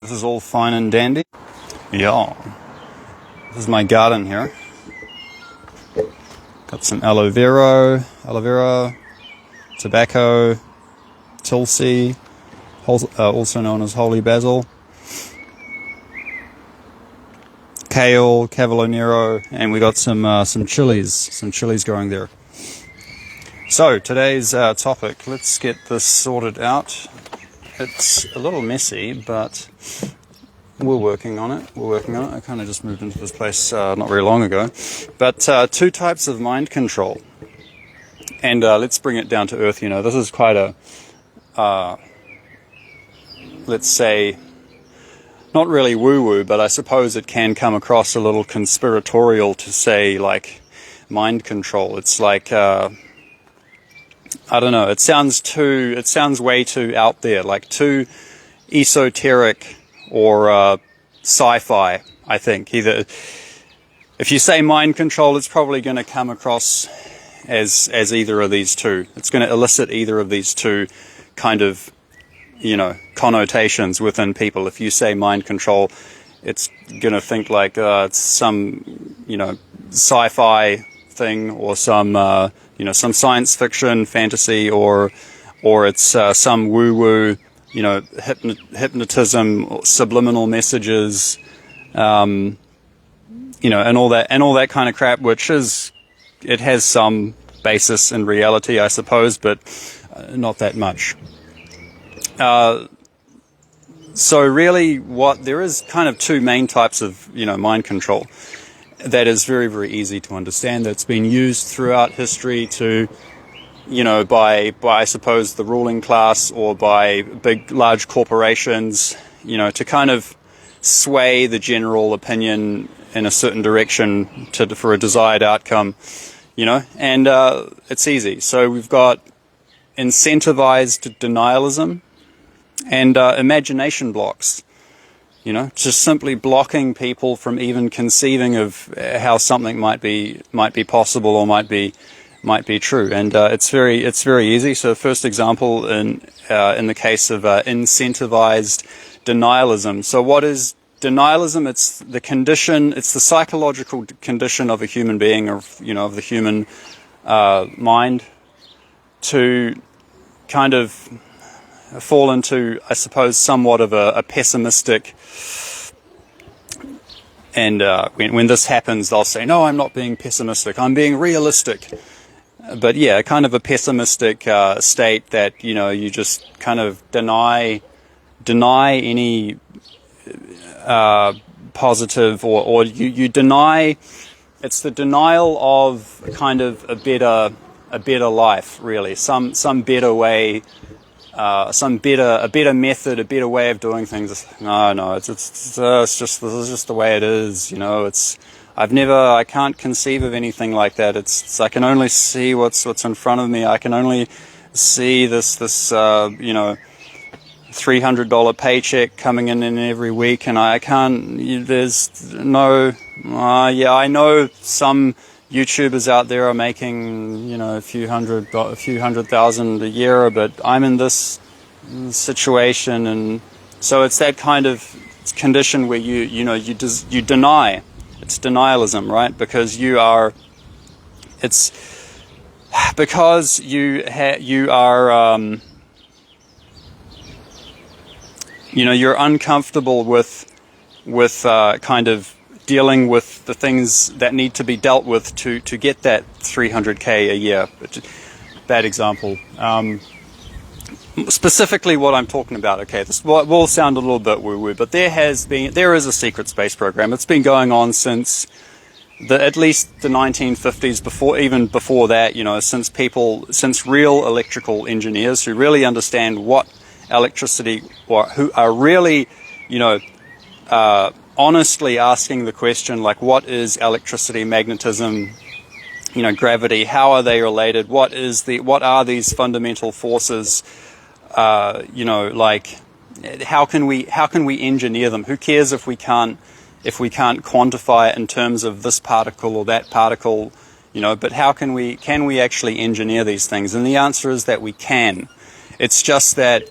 This is all fine and dandy. Yeah. This is my garden here. Got some aloe vera, tobacco, tulsi, also known as holy basil, kale, cavolo nero, and we got some chilies growing there. So today's topic, let's get this sorted out. It's a little messy, but we're working on it. I kind of just moved into this place not very long ago. But two types of mind control. And let's bring it down to earth. You know, this is quite a, let's say, not really woo-woo, but I suppose it can come across a little conspiratorial to say, like, mind control. It's like, I don't know, it sounds way too out there, like too esoteric or sci-fi, I think. Either if you say mind control, it's probably going to come across as either of these two. It's going to elicit either of these two kind of, you know, connotations within people. If you say mind control, it's going to think like it's some, you know, sci-fi thing or some you know, some science fiction, fantasy, or it's some woo-woo, you know, hypnotism, subliminal messages, you know, and all that kind of crap, which it has some basis in reality, I suppose, but not that much. So really, there is kind of two main types of, you know, mind control. That is very, very easy to understand. That's been used throughout history to, you know, by I suppose the ruling class or by large corporations, you know, to kind of sway the general opinion in a certain direction for a desired outcome, you know, and it's easy. So we've got incentivized denialism and imagination blocks. You know, just simply blocking people from even conceiving of how something might be possible or might be true, and it's very easy. So, first example in the case of incentivized denialism. So, what is denialism? It's the condition. It's the psychological condition of a human being, or you know, of the human mind, to kind of fall into, I suppose, somewhat of a pessimistic, and when this happens, they'll say, no, I'm not being pessimistic, I'm being realistic. But yeah, kind of a pessimistic state that, you know, you just kind of deny any positive, or you deny. It's the denial of kind of a better life, really, some better way. A better method, a better way of doing things. No, it's just, this is just the way it is, you know. I can't conceive of anything like that. It's I can only see what's in front of me. I can only see this you know, $300 paycheck coming in every week, and I can't. There's no. Yeah, I know some YouTubers out there are making, you know, a few hundred thousand a year, but I'm in this situation, and so it's that kind of condition where you deny. It's denialism, right? Because you're uncomfortable with kind of dealing with the things that need to be dealt with to get that $300K a year. Bad example. Specifically what I'm talking about, okay, this will sound a little bit woo-woo, but there is a secret space program. It's been going on since at least the 1950s, even before that, you know, since real electrical engineers who really understand what electricity, or who are really, you know, honestly asking the question, like, what is electricity, magnetism, you know, gravity, how are they related, what are these fundamental forces, you know, like, how can we engineer them? Who cares if we can't quantify it in terms of this particle or that particle, you know, but can we actually engineer these things? And the answer is that we can. It's just that,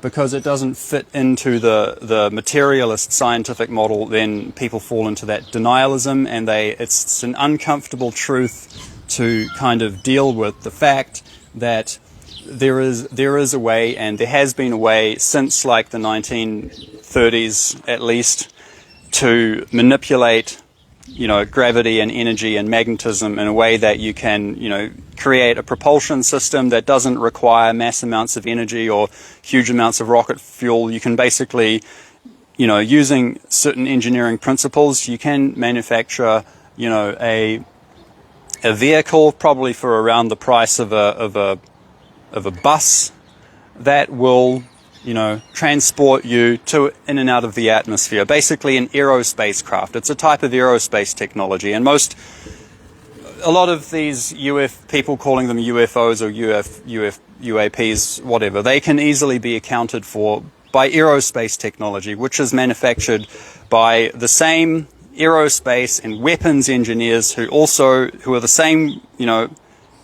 because it doesn't fit into the materialist scientific model, then people fall into that denialism, and it's an uncomfortable truth to kind of deal with the fact that there is a way, and there has been a way since like the 1930s at least, to manipulate gravity and energy and magnetism in a way that you can create a propulsion system that doesn't require mass amounts of energy or huge amounts of rocket fuel. You can basically, using certain engineering principles, you can manufacture a vehicle probably for around the price of a bus that will transport you in and out of the atmosphere. Basically an aerospace craft. It's a type of aerospace technology, and a lot of these people calling them UFOs or UAPs, whatever, they can easily be accounted for by aerospace technology, which is manufactured by the same aerospace and weapons engineers who are the same,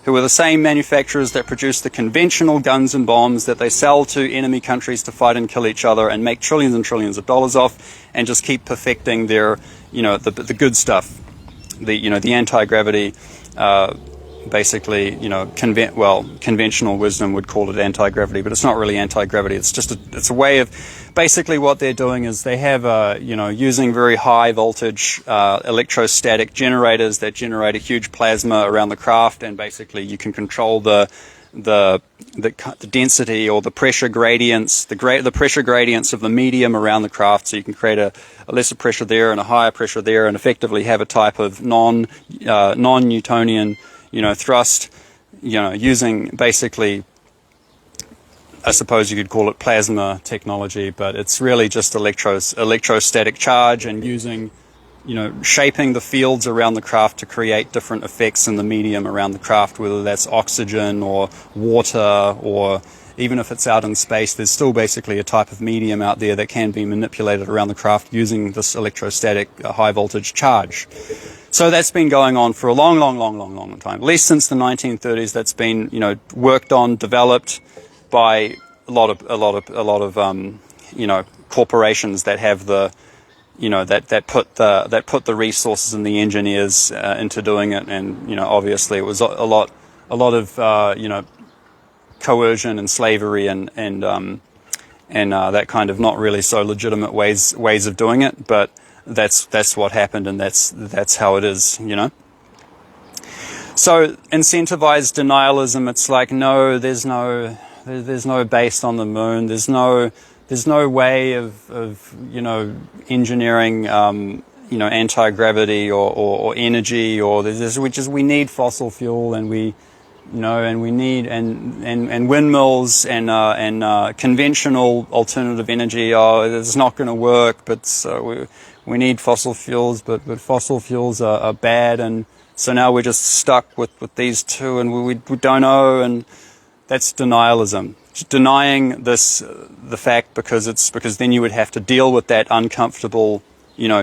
who are the same manufacturers that produce the conventional guns and bombs that they sell to enemy countries to fight and kill each other and make trillions and trillions of dollars off, and just keep perfecting their, the good stuff, the anti-gravity, basically, conventional wisdom would call it anti-gravity, but it's not really anti-gravity. It's just it's a way of, basically what they're doing is they have, using very high voltage electrostatic generators that generate a huge plasma around the craft, and basically you can control the density or the pressure gradients, the pressure gradients of the medium around the craft, so you can create a lesser pressure there and a higher pressure there, and effectively have a type of non-Newtonian thrust, using basically, I suppose you could call it plasma technology, but it's really just electrostatic charge, and using, shaping the fields around the craft to create different effects in the medium around the craft, whether that's oxygen or water, or even if it's out in space, there's still basically a type of medium out there that can be manipulated around the craft using this electrostatic high voltage charge. So that's been going on for a long time, at least since the 1930s. That's been, worked on, developed by a lot of corporations that have the, that put the resources and the engineers into doing it. And obviously it was a lot of coercion and slavery and that kind of not really so legitimate ways of doing it, but that's what happened, and that's how it is, So incentivized denialism, it's like, no, there's no base on the moon, there's no way of engineering anti-gravity or energy, or we need fossil fuel, and we need and windmills and conventional alternative energy. It's not going to work, but we need fossil fuels, but fossil fuels are bad, and so now we're just stuck with these two, and we don't know, and that's denialism. Just denying the fact because then you would have to deal with that uncomfortable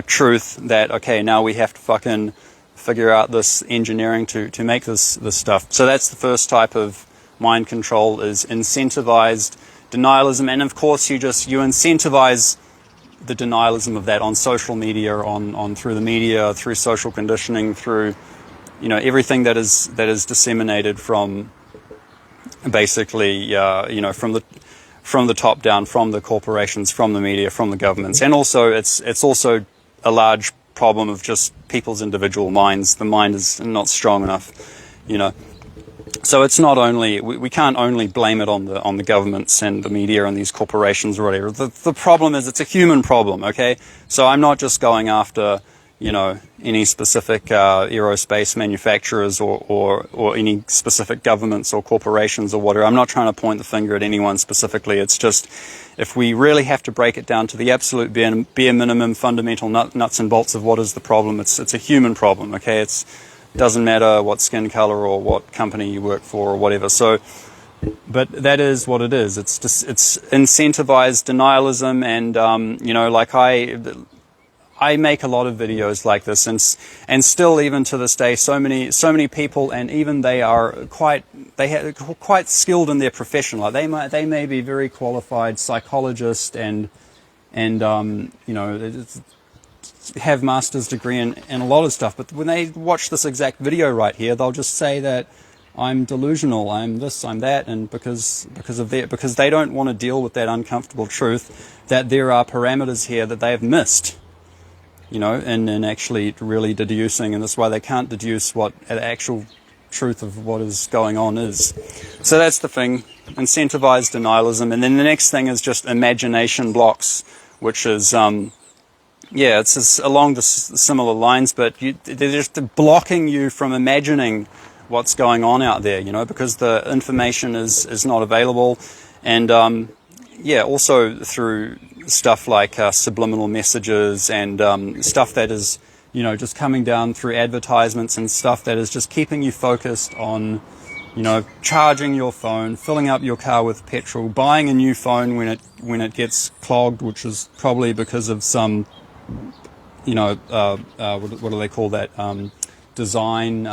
truth that, okay, now we have to fucking figure out this engineering to make this stuff. So that's the first type of mind control, is incentivized denialism. And of course you incentivize the denialism of that on social media, on through the media, through social conditioning, through everything that is disseminated from basically from the top down, from the corporations, from the media, from the governments. And also it's also a large problem of just people's individual minds. The mind is not strong enough, So it's not only, we can't only blame it on the governments and the media and these corporations or whatever. The problem is it's a human problem, okay? So I'm not just going after, any specific aerospace manufacturers or any specific governments or corporations or whatever. I'm not trying to point the finger at anyone specifically. It's just, if we really have to break it down to the absolute bare minimum, fundamental nuts and bolts of what is the problem, it's a human problem, okay? It doesn't matter what skin color or what company you work for or whatever. So, but that is what it is. It's incentivized denialism, and like I make a lot of videos like this, and still, even to this day, so many people, and even they are quite skilled in their profession. Like they may be very qualified psychologists and you know, have master's degree in a lot of stuff. But when they watch this exact video right here, they'll just say that I'm delusional, I'm this, I'm that, and because they don't want to deal with that uncomfortable truth that there are parameters here that they have missed, you know, in actually really deducing, and that's why they can't deduce what the actual truth of what is going on is. So that's the thing, incentivized denialism. And then the next thing is just imagination blocks, which is yeah, it's along the similar lines, but they're just blocking you from imagining what's going on out there, you know, because the information is not available. And yeah, also through stuff like subliminal messages and stuff that is, you know, just coming down through advertisements and stuff that is just keeping you focused on, you know, charging your phone, filling up your car with petrol, buying a new phone when it gets clogged, which is probably because of some, you know, what do they call that? Design.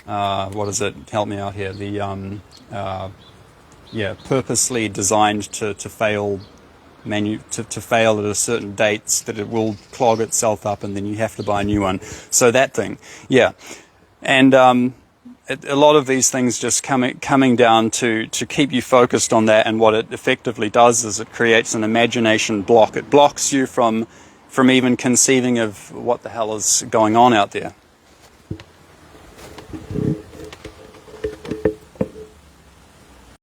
What is it? Help me out here. The yeah, purposely designed to fail. To fail at a certain dates, that it will clog itself up and then you have to buy a new one. So that thing, yeah. And a lot of these things just coming down to keep you focused on that, and what it effectively does is it creates an imagination block. It blocks you from even conceiving of what the hell is going on out there.